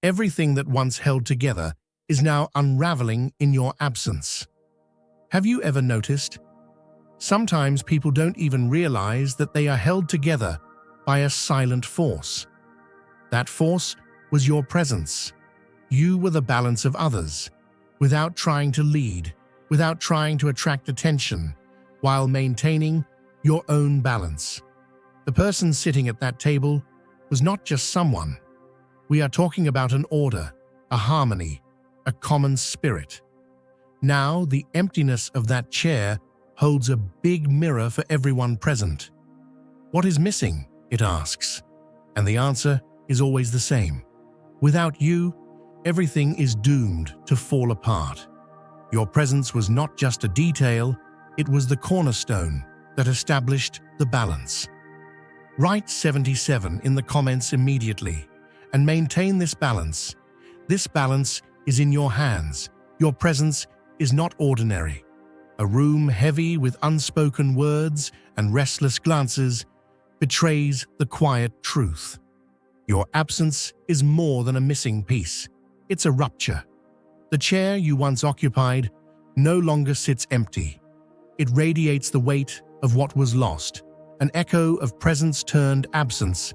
Everything that once held together is now unraveling in your absence. Have you ever noticed? Sometimes people don't even realize that they are held together by a silent force. That force was your presence. You were the balance of others, without trying to lead, without trying to attract attention, while maintaining your own balance. The person sitting at that table was not just someone. We are talking about an order, a harmony, a common spirit. Now, the emptiness of that chair holds a big mirror for everyone present. What is missing? It asks. And the answer is always the same. Without you, everything is doomed to fall apart. Your presence was not just a detail, it was the cornerstone that established the balance. Write 77 in the comments immediately and maintain this balance. This balance is in your hands. Your presence is not ordinary. A room heavy with unspoken words and restless glances betrays the quiet truth. Your absence is more than a missing piece. It's a rupture. The chair you once occupied no longer sits empty. It radiates the weight of what was lost, an echo of presence turned absence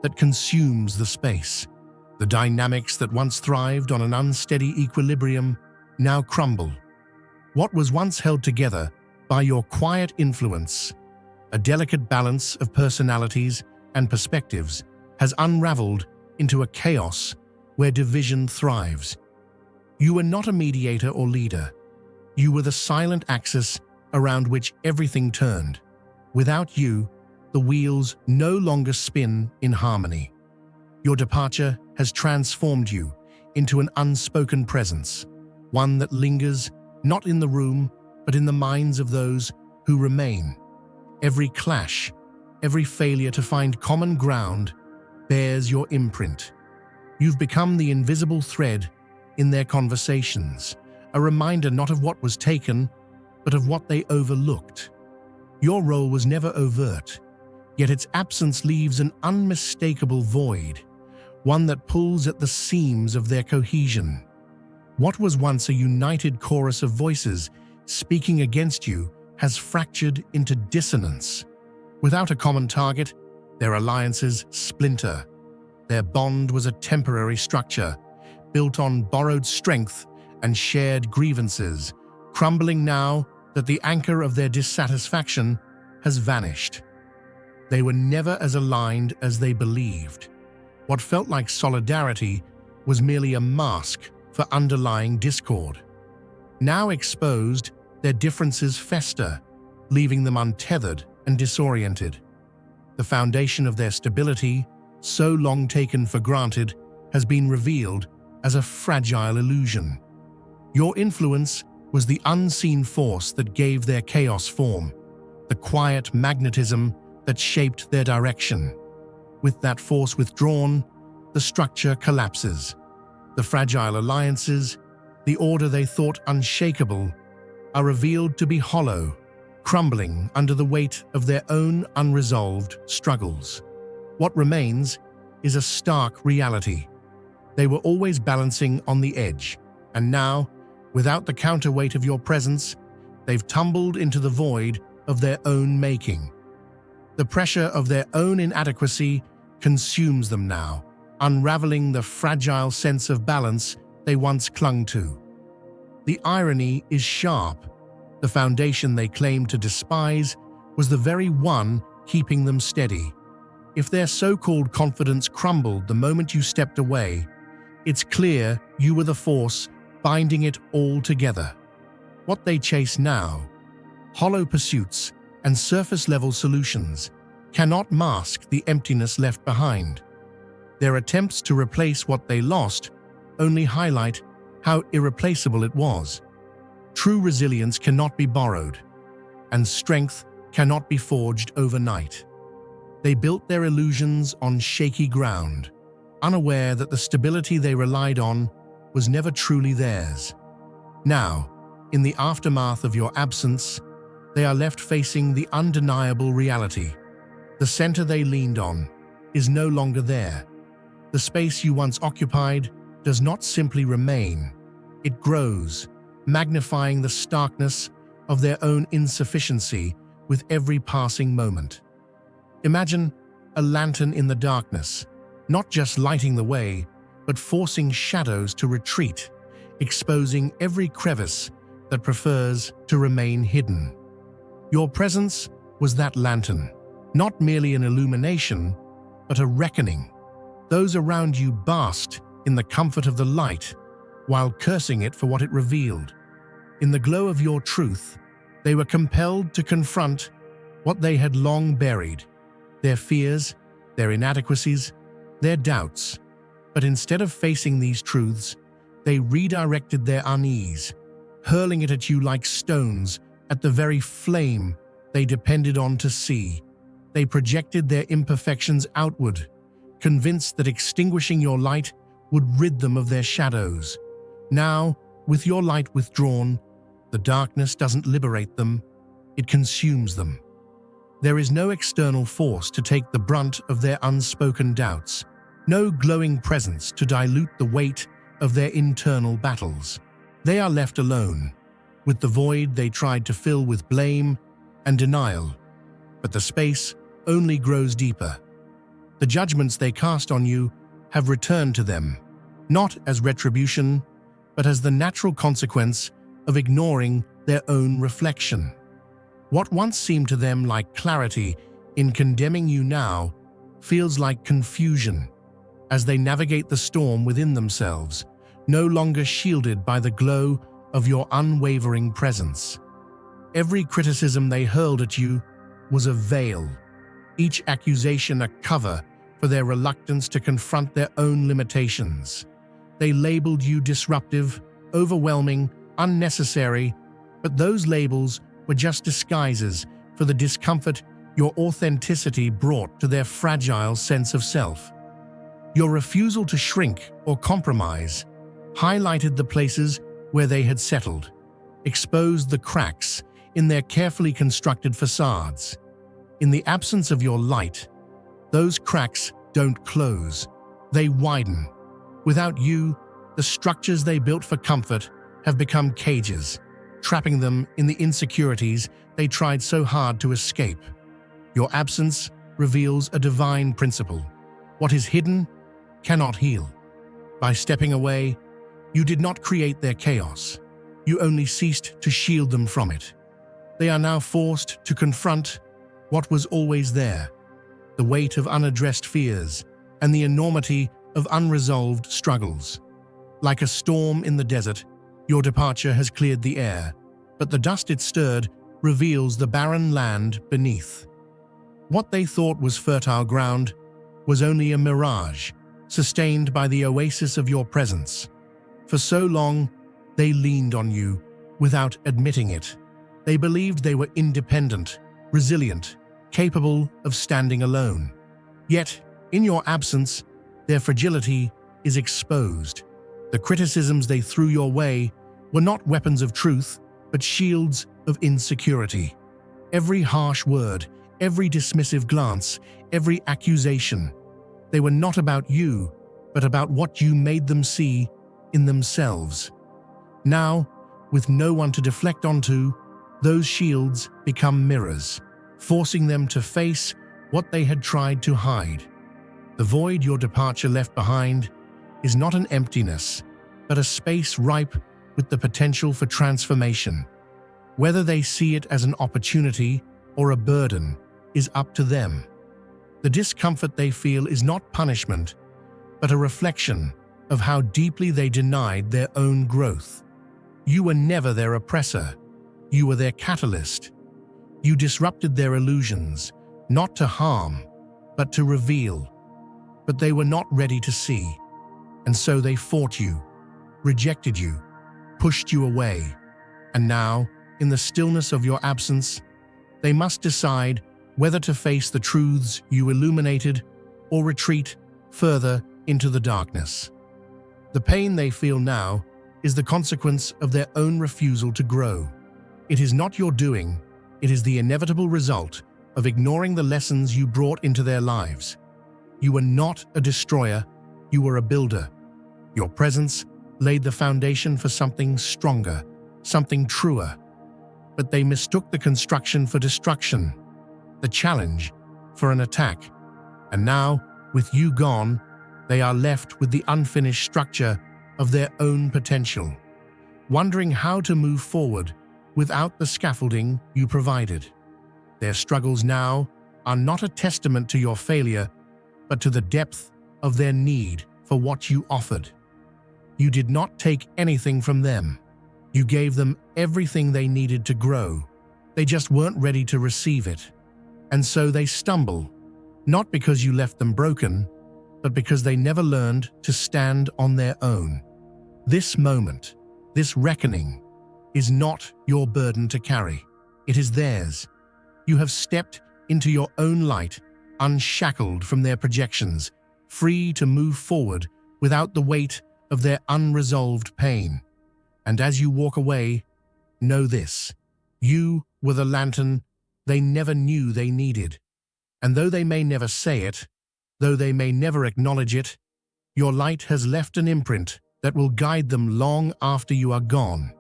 that consumes the space. The dynamics that once thrived on an unsteady equilibrium now crumble. What was once held together by your quiet influence, a delicate balance of personalities and perspectives, has unraveled into a chaos where division thrives. You were not a mediator or leader. You were the silent axis around which everything turned. Without you, the wheels no longer spin in harmony. Your departure has transformed you into an unspoken presence, one that lingers not in the room, but in the minds of those who remain. Every clash, every failure to find common ground bears your imprint. You've become the invisible thread in their conversations, a reminder not of what was taken, but of what they overlooked. Your role was never overt, yet its absence leaves an unmistakable void, one that pulls at the seams of their cohesion. What was once a united chorus of voices speaking against you has fractured into dissonance. Without a common target, their alliances splinter. Their bond was a temporary structure, built on borrowed strength and shared grievances, crumbling now that the anchor of their dissatisfaction has vanished. They were never as aligned as they believed. What felt like solidarity was merely a mask for underlying discord. Now exposed, their differences fester, leaving them untethered and disoriented. The foundation of their stability, so long taken for granted, has been revealed as a fragile illusion. Your influence was the unseen force that gave their chaos form, the quiet magnetism that shaped their direction. With that force withdrawn, the structure collapses. The fragile alliances, the order they thought unshakable, are revealed to be hollow, crumbling under the weight of their own unresolved struggles. What remains is a stark reality. They were always balancing on the edge, and now, without the counterweight of your presence, they've tumbled into the void of their own making. The pressure of their own inadequacy consumes them now, unraveling the fragile sense of balance they once clung to. The irony is sharp. The foundation they claimed to despise was the very one keeping them steady. If their so-called confidence crumbled the moment you stepped away, it's clear you were the force binding it all together. What they chase now, hollow pursuits and surface-level solutions, cannot mask the emptiness left behind. Their attempts to replace what they lost only highlight how irreplaceable it was. True resilience cannot be borrowed, and strength cannot be forged overnight. They built their illusions on shaky ground, unaware that the stability they relied on was never truly theirs. Now, in the aftermath of your absence, they are left facing the undeniable reality. The center they leaned on is no longer there. The space you once occupied does not simply remain, it grows, magnifying the starkness of their own insufficiency with every passing moment. Imagine a lantern in the darkness, not just lighting the way, but forcing shadows to retreat, exposing every crevice that prefers to remain hidden. Your presence was that lantern, not merely an illumination, but a reckoning. Those around you basked in the comfort of the light, while cursing it for what it revealed. In the glow of your truth, they were compelled to confront what they had long buried, their fears, their inadequacies, their doubts. But instead of facing these truths, they redirected their unease, hurling it at you like stones at the very flame they depended on to see. They projected their imperfections outward, convinced that extinguishing your light would rid them of their shadows. Now, with your light withdrawn, the darkness doesn't liberate them, it consumes them. There is no external force to take the brunt of their unspoken doubts, no glowing presence to dilute the weight of their internal battles. They are left alone, with the void they tried to fill with blame and denial. But the space only grows deeper. The judgments they cast on you have returned to them, not as retribution, but as the natural consequence of ignoring their own reflection. What once seemed to them like clarity in condemning you now feels like confusion as they navigate the storm within themselves, no longer shielded by the glow of your unwavering presence. Every criticism they hurled at you was a veil, each accusation a cover for their reluctance to confront their own limitations. They labeled you disruptive, overwhelming, unnecessary, but those labels were just disguises for the discomfort your authenticity brought to their fragile sense of self. Your refusal to shrink or compromise highlighted the places where they had settled, exposed the cracks in their carefully constructed facades. In the absence of your light, those cracks don't close, they widen. Without you, the structures they built for comfort have become cages, trapping them in the insecurities they tried so hard to escape. Your absence reveals a divine principle. What is hidden cannot heal. By stepping away, you did not create their chaos. You only ceased to shield them from it. They are now forced to confront what was always there, the weight of unaddressed fears and the enormity of unresolved struggles. Like a storm in the desert, your departure has cleared the air, but the dust it stirred reveals the barren land beneath. What they thought was fertile ground was only a mirage, sustained by the oasis of your presence. For so long, they leaned on you without admitting it. They believed they were independent, resilient, capable of standing alone. Yet, in your absence, their fragility is exposed. The criticisms they threw your way were not weapons of truth, but shields of insecurity. Every harsh word, every dismissive glance, every accusation, they were not about you, but about what you made them see in themselves. Now, with no one to deflect onto, those shields become mirrors, forcing them to face what they had tried to hide. The void your departure left behind is not an emptiness, but a space ripe with the potential for transformation. Whether they see it as an opportunity or a burden is up to them. The discomfort they feel is not punishment, but a reflection of how deeply they denied their own growth. You were never their oppressor. You were their catalyst. You disrupted their illusions, not to harm, but to reveal. But they were not ready to see, and so they fought you, rejected you, pushed you away. And now, in the stillness of your absence, they must decide whether to face the truths you illuminated or retreat further into the darkness. The pain they feel now is the consequence of their own refusal to grow. It is not your doing, it is the inevitable result of ignoring the lessons you brought into their lives. You were not a destroyer, you were a builder. Your presence laid the foundation for something stronger, something truer. But they mistook the construction for destruction, the challenge for an attack. And now, with you gone, they are left with the unfinished structure of their own potential, wondering how to move forward without the scaffolding you provided. Their struggles now are not a testament to your failure, but to the depth of their need for what you offered. You did not take anything from them. You gave them everything they needed to grow. They just weren't ready to receive it. And so they stumble, not because you left them broken, but because they never learned to stand on their own. This moment, this reckoning, is not your burden to carry. It is theirs. You have stepped into your own light, unshackled from their projections, free to move forward without the weight of their unresolved pain. And as you walk away, know this: you were the lantern they never knew they needed. And though they may never say it, though they may never acknowledge it, your light has left an imprint that will guide them long after you are gone.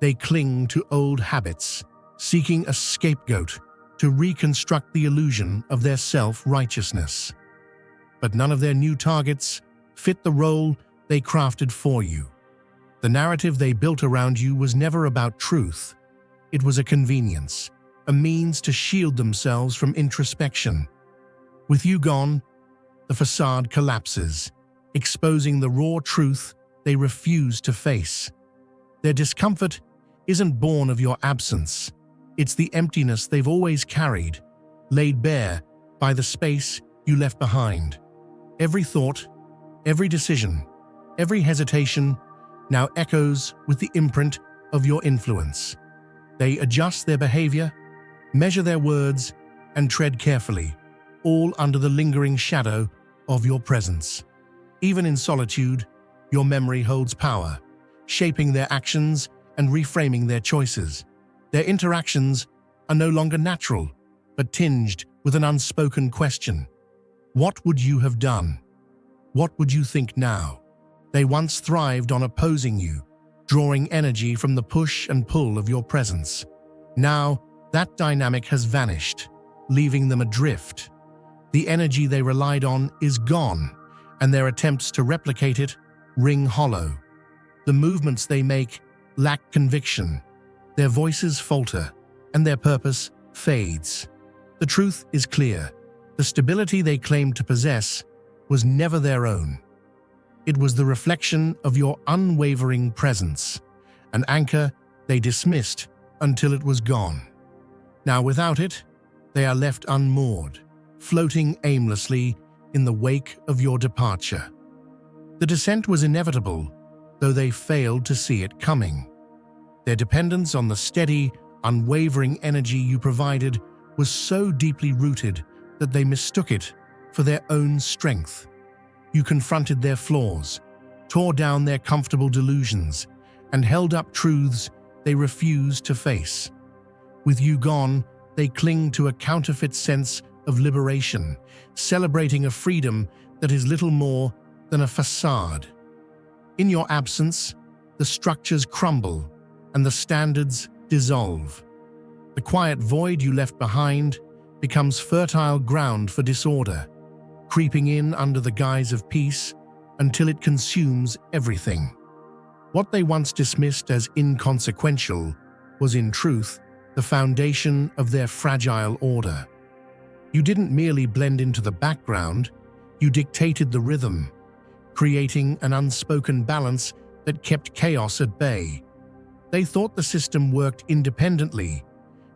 They cling to old habits, seeking a scapegoat to reconstruct the illusion of their self-righteousness. But none of their new targets fit the role they crafted for you. The narrative they built around you was never about truth. It was a convenience, a means to shield themselves from introspection. With you gone, the facade collapses, exposing the raw truth they refuse to face. Their discomfort isn't born of your absence. It's the emptiness they've always carried, laid bare by the space you left behind. Every thought, every decision, every hesitation now echoes with the imprint of your influence. They adjust their behavior, measure their words, and tread carefully, all under the lingering shadow of your presence. Even in solitude, your memory holds power, shaping their actions and reframing their choices. Their interactions are no longer natural, but tinged with an unspoken question. What would you have done? What would you think now? They once thrived on opposing you, drawing energy from the push and pull of your presence. Now, that dynamic has vanished, leaving them adrift. The energy they relied on is gone, and their attempts to replicate it ring hollow. The movements they make lack conviction. Their voices falter, and their purpose fades. The truth is clear. The stability they claimed to possess was never their own. It was the reflection of your unwavering presence, an anchor they dismissed until it was gone. Now without it, they are left unmoored, floating aimlessly in the wake of your departure. The descent was inevitable, though they failed to see it coming. Their dependence on the steady, unwavering energy you provided was so deeply rooted that they mistook it for their own strength. You confronted their flaws, tore down their comfortable delusions, and held up truths they refused to face. With you gone, they cling to a counterfeit sense of liberation, celebrating a freedom that is little more than a facade. In your absence, the structures crumble and the standards dissolve. The quiet void you left behind becomes fertile ground for disorder, creeping in under the guise of peace until it consumes everything. What they once dismissed as inconsequential was in truth the foundation of their fragile order. You didn't merely blend into the background, you dictated the rhythm, creating an unspoken balance that kept chaos at bay. They thought the system worked independently,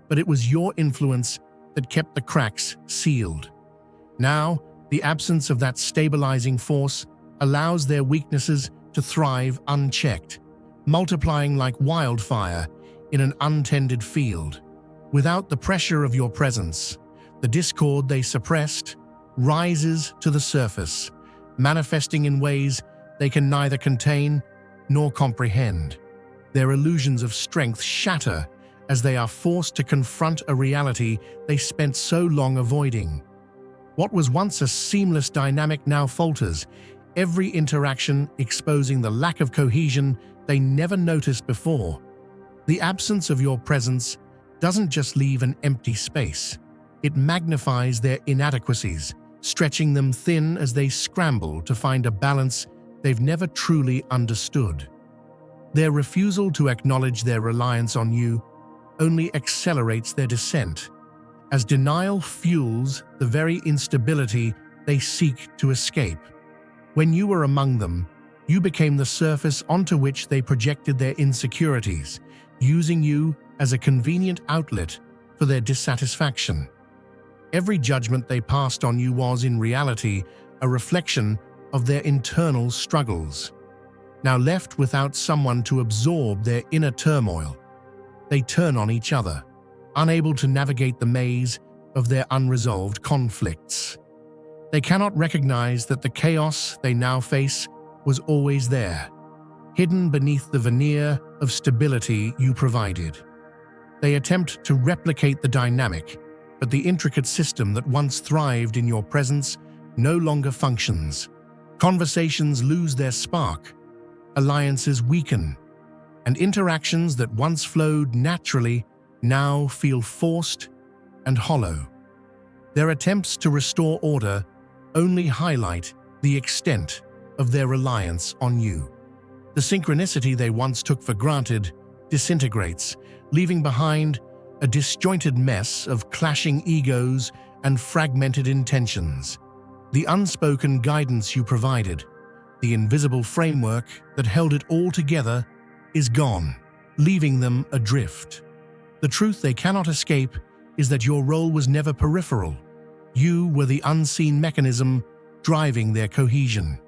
but it was your influence that kept the cracks sealed. Now, the absence of that stabilizing force allows their weaknesses to thrive unchecked, multiplying like wildfire in an untended field. Without the pressure of your presence, the discord they suppressed rises to the surface, manifesting in ways they can neither contain nor comprehend. Their illusions of strength shatter as they are forced to confront a reality they spent so long avoiding. What was once a seamless dynamic now falters, every interaction exposing the lack of cohesion they never noticed before. The absence of your presence doesn't just leave an empty space. It magnifies their inadequacies, stretching them thin as they scramble to find a balance they've never truly understood. Their refusal to acknowledge their reliance on you only accelerates their descent, as denial fuels the very instability they seek to escape. When you were among them, you became the surface onto which they projected their insecurities, using you as a convenient outlet for their dissatisfaction. Every judgment they passed on you was, in reality, a reflection of their internal struggles. Now left without someone to absorb their inner turmoil, they turn on each other, unable to navigate the maze of their unresolved conflicts. They cannot recognize that the chaos they now face was always there, hidden beneath the veneer of stability you provided. They attempt to replicate the dynamic, but the intricate system that once thrived in your presence no longer functions. Conversations lose their spark, alliances weaken, and interactions that once flowed naturally now feel forced and hollow. Their attempts to restore order only highlight the extent of their reliance on you. The synchronicity they once took for granted disintegrates, leaving behind a disjointed mess of clashing egos and fragmented intentions. The unspoken guidance you provided, the invisible framework that held it all together, is gone, leaving them adrift. The truth they cannot escape is that your role was never peripheral. You were the unseen mechanism driving their cohesion.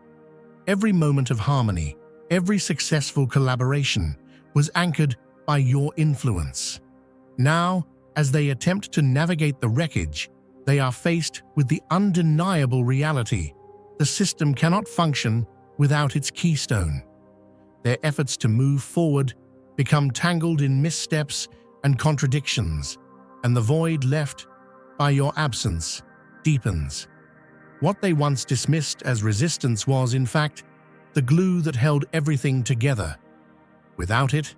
Every moment of harmony, every successful collaboration was anchored by your influence. Now, as they attempt to navigate the wreckage, they are faced with the undeniable reality: the system cannot function without its keystone. Their efforts to move forward become tangled in missteps and contradictions, and the void left by your absence deepens. What they once dismissed as resistance was, in fact, the glue that held everything together. Without it,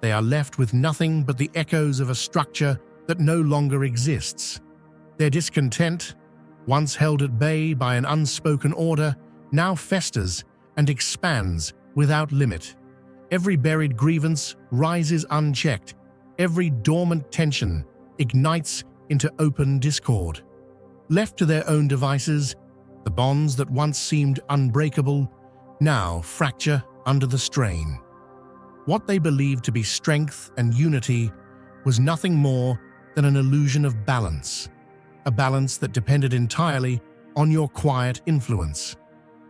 they are left with nothing but the echoes of a structure that no longer exists. Their discontent, once held at bay by an unspoken order, now festers and expands without limit. Every buried grievance rises unchecked. Every dormant tension ignites into open discord. Left to their own devices, the bonds that once seemed unbreakable now fracture under the strain. What they believed to be strength and unity was nothing more than an illusion of balance, a balance that depended entirely on your quiet influence.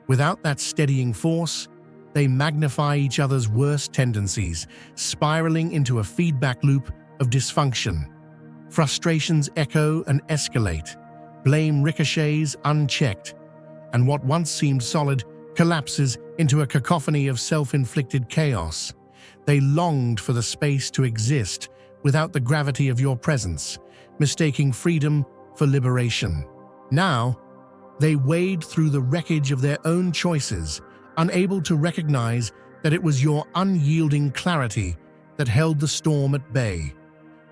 Without that steadying force, they magnify each other's worst tendencies, spiraling into a feedback loop of dysfunction. Frustrations echo and escalate, blame ricochets unchecked, and what once seemed solid collapses into a cacophony of self-inflicted chaos. They longed for the space to exist without the gravity of your presence, mistaking freedom for liberation. Now, they wade through the wreckage of their own choices, unable to recognize that it was your unyielding clarity that held the storm at bay.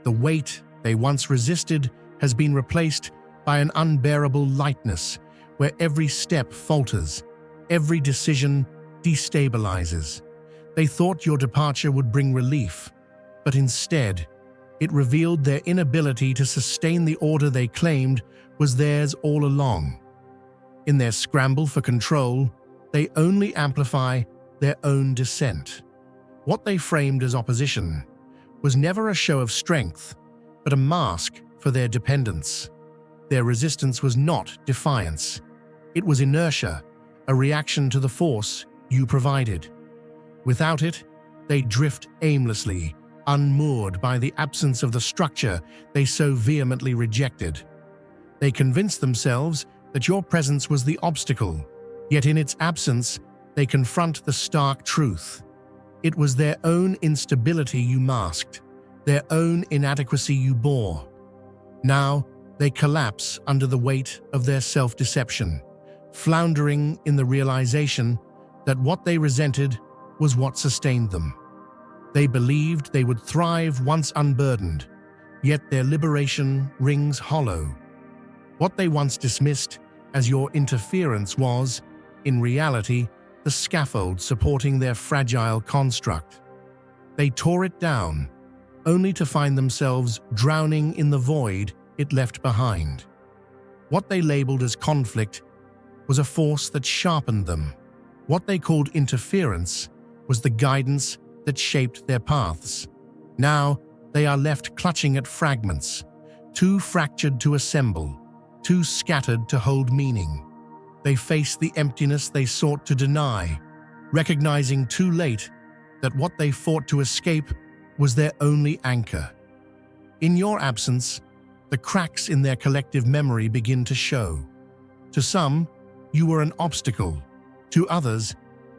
The weight they once resisted has been replaced by an unbearable lightness, where every step falters, every decision destabilizes. They thought your departure would bring relief, but instead, it revealed their inability to sustain the order they claimed was theirs all along. In their scramble for control, they only amplify their own dissent. What they framed as opposition was never a show of strength, but a mask for their dependence. Their resistance was not defiance. It was inertia, a reaction to the force you provided. Without it, they drift aimlessly, unmoored by the absence of the structure they so vehemently rejected. They convinced themselves that your presence was the obstacle, yet in its absence, they confront the stark truth. It was their own instability you masked, their own inadequacy you bore. Now, they collapse under the weight of their self-deception, floundering in the realization that what they resented was what sustained them. They believed they would thrive once unburdened, yet their liberation rings hollow. What they once dismissed as your interference was, in reality, the scaffold supporting their fragile construct. They tore it down, only to find themselves drowning in the void it left behind. What they labeled as conflict was a force that sharpened them. What they called interference was the guidance that shaped their paths. Now, they are left clutching at fragments, too fractured to assemble, too scattered to hold meaning. They face the emptiness they sought to deny, recognizing too late that what they fought to escape was their only anchor. In your absence, the cracks in their collective memory begin to show. To some, you were an obstacle. To others,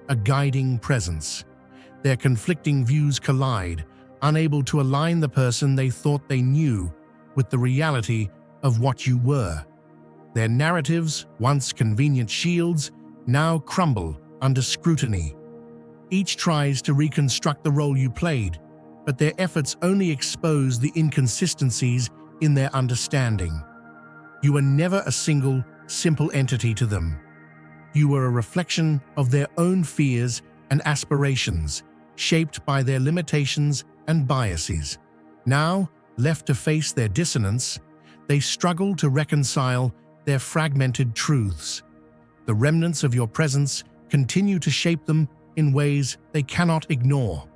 a guiding presence. Their conflicting views collide, unable to align the person they thought they knew with the reality of what you were. Their narratives, once convenient shields, now crumble under scrutiny. Each tries to reconstruct the role you played, but their efforts only expose the inconsistencies in their understanding. You were never a single, simple entity to them. You were a reflection of their own fears and aspirations, shaped by their limitations and biases. Now, left to face their dissonance, they struggle to reconcile their fragmented truths. The remnants of your presence continue to shape them in ways they cannot ignore.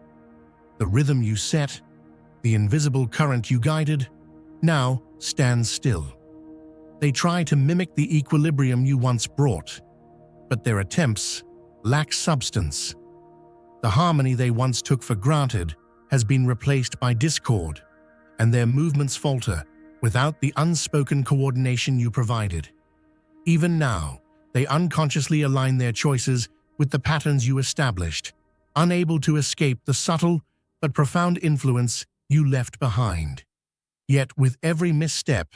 The rhythm you set, the invisible current you guided, now stands still. They try to mimic the equilibrium you once brought, but their attempts lack substance. The harmony they once took for granted has been replaced by discord, and their movements falter without the unspoken coordination you provided. Even now, they unconsciously align their choices with the patterns you established, unable to escape the subtle but profound influence you left behind. Yet with every misstep,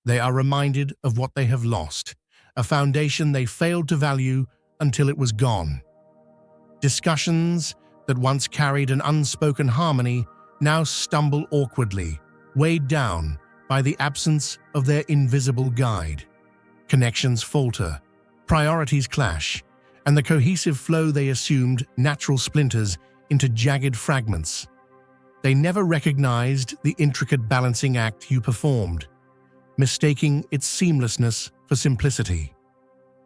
they are reminded of what they have lost, a foundation they failed to value until it was gone. Discussions that once carried an unspoken harmony now stumble awkwardly, weighed down by the absence of their invisible guide. Connections falter, priorities clash, and the cohesive flow they assumed natural splinters into jagged fragments. They never recognized the intricate balancing act you performed, mistaking its seamlessness for simplicity.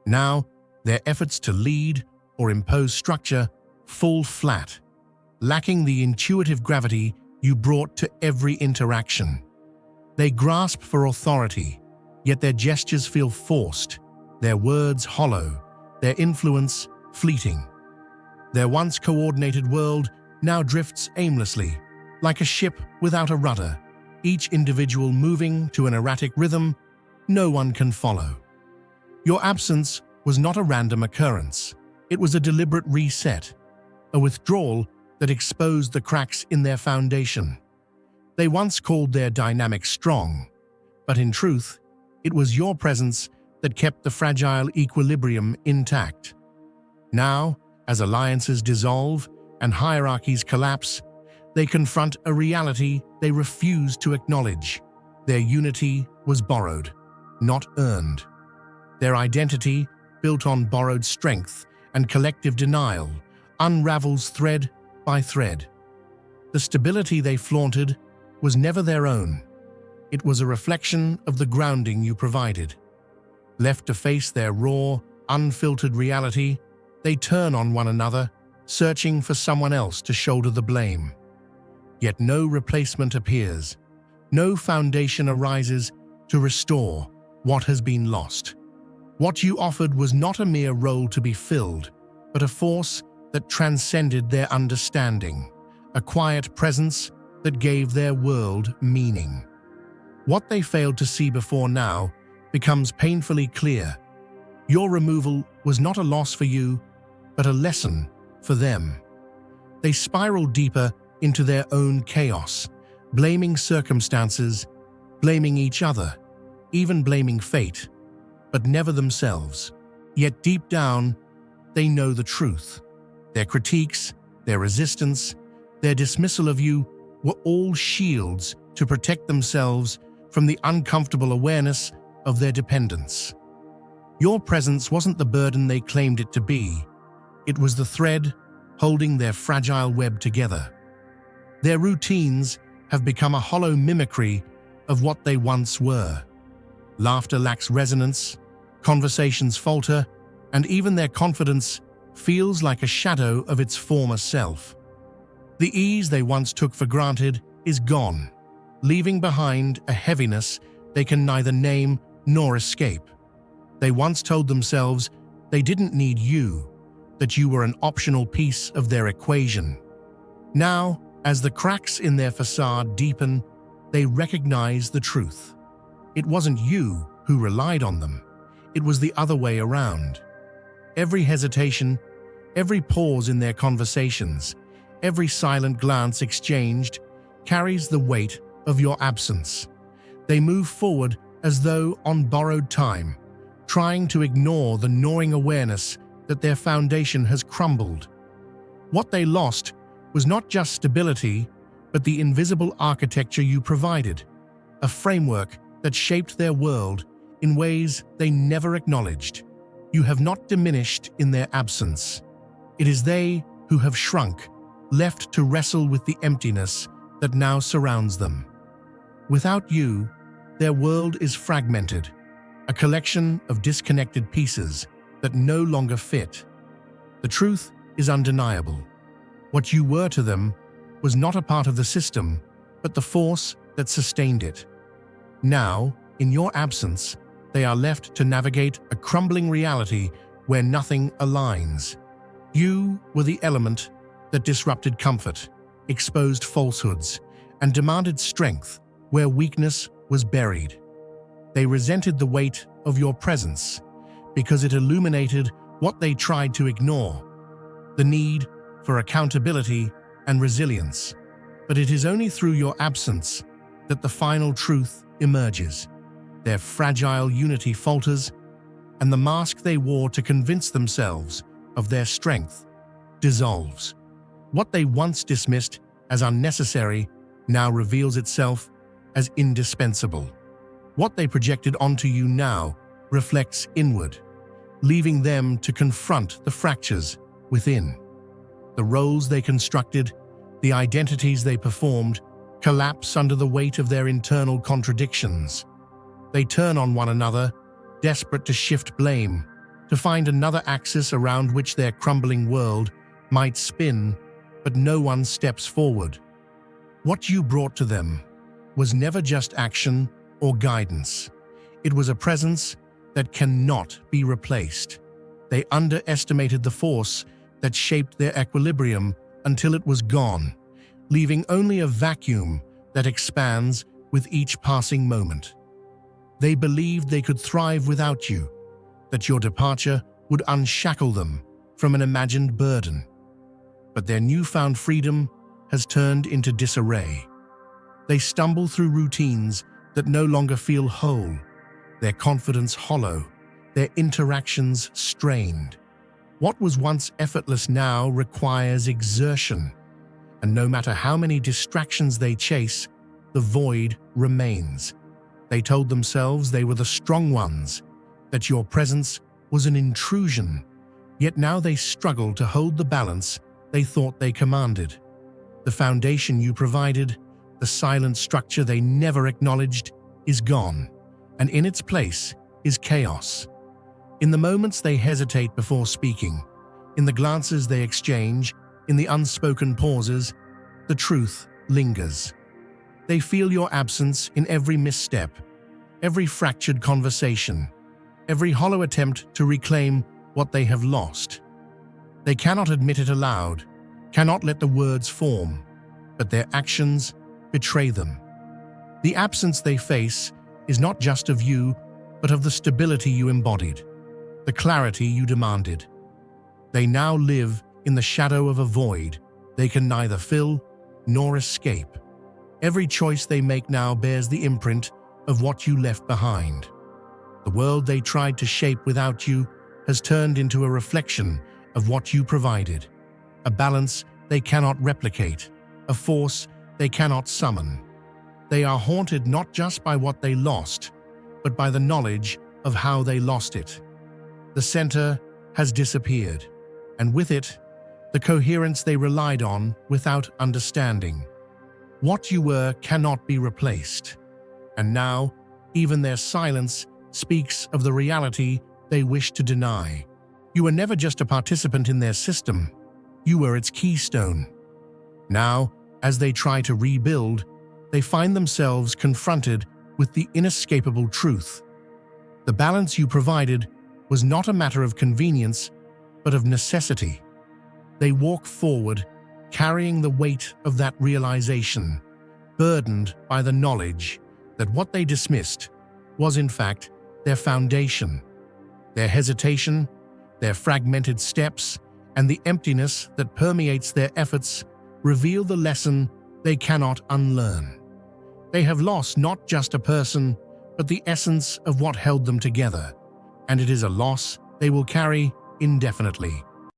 Now, their efforts to lead or impose structure fall flat, lacking the intuitive gravity you brought to every interaction. They grasp for authority, yet their gestures feel forced, their words hollow, their influence fleeting. Their once coordinated world now drifts aimlessly, like a ship without a rudder, each individual moving to an erratic rhythm no one can follow. Your absence was not a random occurrence. It was a deliberate reset, a withdrawal that exposed the cracks in their foundation. They once called their dynamic strong, but in truth, it was your presence that kept the fragile equilibrium intact. Now, as alliances dissolve and hierarchies collapse, they confront a reality they refuse to acknowledge. Their unity was borrowed, not earned. Their identity, built on borrowed strength and collective denial, unravels thread by thread. The stability they flaunted was never their own. It was a reflection of the grounding you provided. Left to face their raw, unfiltered reality, they turn on one another, searching for someone else to shoulder the blame. Yet no replacement appears. No foundation arises to restore what has been lost. What you offered was not a mere role to be filled, but a force that transcended their understanding, a quiet presence that gave their world meaning. What they failed to see before now becomes painfully clear. Your removal was not a loss for you, but a lesson for them. They spiraled deeper into their own chaos, blaming circumstances, blaming each other, even blaming fate, but never themselves. Yet deep down, they know the truth. Their critiques, their resistance, their dismissal of you were all shields to protect themselves from the uncomfortable awareness of their dependence. Your presence wasn't the burden they claimed it to be. It was the thread holding their fragile web together. Their routines have become a hollow mimicry of what they once were. Laughter lacks resonance, conversations falter, and even their confidence feels like a shadow of its former self. The ease they once took for granted is gone, leaving behind a heaviness they can neither name nor escape. They once told themselves they didn't need you, that you were an optional piece of their equation. Now, as the cracks in their facade deepen, they recognize the truth. It wasn't you who relied on them. It was the other way around. Every hesitation, every pause in their conversations, every silent glance exchanged carries the weight of your absence. They move forward as though on borrowed time, trying to ignore the gnawing awareness that their foundation has crumbled. What they lost was not just stability, but the invisible architecture you provided, a framework that shaped their world in ways they never acknowledged. You have not diminished in their absence. It is they who have shrunk, left to wrestle with the emptiness that now surrounds them. Without you, their world is fragmented, a collection of disconnected pieces that no longer fit. The truth is undeniable. What you were to them was not a part of the system, but the force that sustained it. Now, in your absence, they are left to navigate a crumbling reality where nothing aligns. You were the element that disrupted comfort, exposed falsehoods, and demanded strength where weakness was buried. They resented the weight of your presence because it illuminated what they tried to ignore, the need for accountability and resilience. But it is only through your absence that the final truth emerges. Their fragile unity falters, and the mask they wore to convince themselves of their strength dissolves. What they once dismissed as unnecessary now reveals itself as indispensable. What they projected onto you now reflects inward, leaving them to confront the fractures within. The roles they constructed, the identities they performed, collapse under the weight of their internal contradictions. They turn on one another, desperate to shift blame, to find another axis around which their crumbling world might spin, but no one steps forward. What you brought to them was never just action or guidance. It was a presence that cannot be replaced. They underestimated the force that shaped their equilibrium until it was gone, leaving only a vacuum that expands with each passing moment. They believed they could thrive without you, that your departure would unshackle them from an imagined burden. But their newfound freedom has turned into disarray. They stumble through routines that no longer feel whole, their confidence hollow, their interactions strained. What was once effortless now requires exertion, and no matter how many distractions they chase, the void remains. They told themselves they were the strong ones, that your presence was an intrusion, yet now they struggle to hold the balance they thought they commanded. The foundation you provided, the silent structure they never acknowledged, is gone, and in its place is chaos. In the moments they hesitate before speaking, in the glances they exchange, in the unspoken pauses, the truth lingers. They feel your absence in every misstep, every fractured conversation, every hollow attempt to reclaim what they have lost. They cannot admit it aloud, cannot let the words form, but their actions betray them. The absence they face is not just of you, but of the stability you embodied, the clarity you demanded. They now live in the shadow of a void they can neither fill nor escape. Every choice they make now bears the imprint of what you left behind. The world they tried to shape without you has turned into a reflection of what you provided, a balance they cannot replicate, a force they cannot summon. They are haunted not just by what they lost, but by the knowledge of how they lost it. The center has disappeared, and with it, the coherence they relied on without understanding. What you were cannot be replaced, and now even their silence speaks of the reality they wish to deny. You were never just a participant in their system, you were its keystone. Now, as they try to rebuild, they find themselves confronted with the inescapable truth. The balance you provided was not a matter of convenience, but of necessity. They walk forward, carrying the weight of that realization, burdened by the knowledge that what they dismissed was in fact their foundation. Their hesitation, their fragmented steps, and the emptiness that permeates their efforts reveal the lesson they cannot unlearn. They have lost not just a person, but the essence of what held them together, and it is a loss they will carry indefinitely.